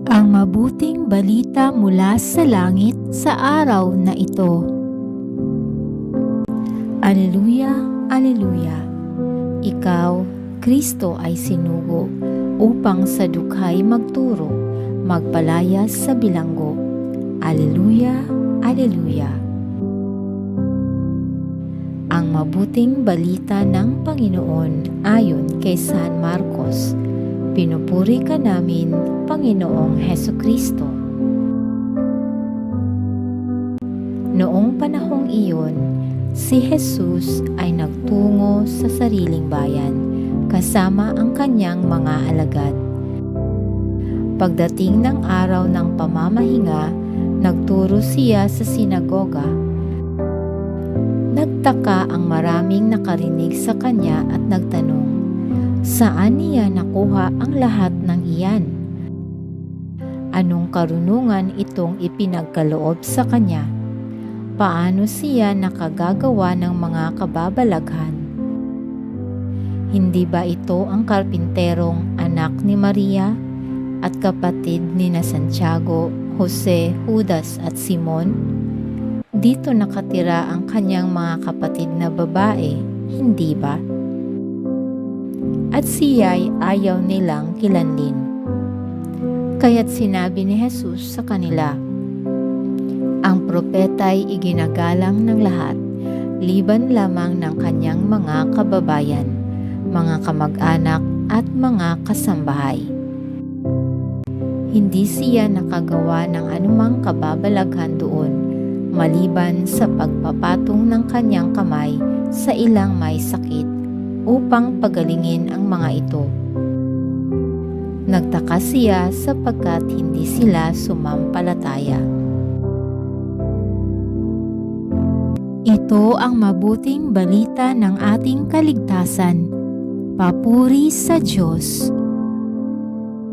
Ang mabuting balita mula sa langit sa araw na ito. Aleluya, aleluya. Ikaw, Kristo ay sinugo upang sa dukhay magturo, magpalayas sa bilanggo. Aleluya, aleluya. Ang mabuting balita ng Panginoon ayon kay San Marcos. Pinupuri ka namin, Panginoong Hesukristo. Noong panahong iyon, si Jesus ay nagtungo sa sariling bayan, kasama ang kanyang mga alagad. Pagdating ng araw ng pamamahinga, nagturo siya sa sinagoga. Nagtaka ang maraming nakarinig sa kanya at nagtanong, saan niya nakuha ang lahat ng iyan? Anong karunungan itong ipinagkaloob sa kanya? Paano siya nakagagawa ng mga kababalaghan? Hindi ba ito ang karpinterong anak ni Maria at kapatid ni Santiago, Jose, Judas at Simon? Dito nakatira ang kanyang mga kapatid na babae, hindi ba? At siya'y ayaw nilang kilanlin. Kaya't sinabi ni Jesus sa kanila, ang propeta'y iginagalang ng lahat, liban lamang ng kanyang mga kababayan, mga kamag-anak at mga kasambahay. Hindi siya nakagawa ng anumang kababalaghan doon, maliban sa pagpapatong ng kanyang kamay sa ilang may sakit, upang pagalingin ang mga ito. Nagtaka siya sapagkat hindi sila sumampalataya. Ito ang mabuting balita ng ating kaligtasan. Papuri sa Diyos.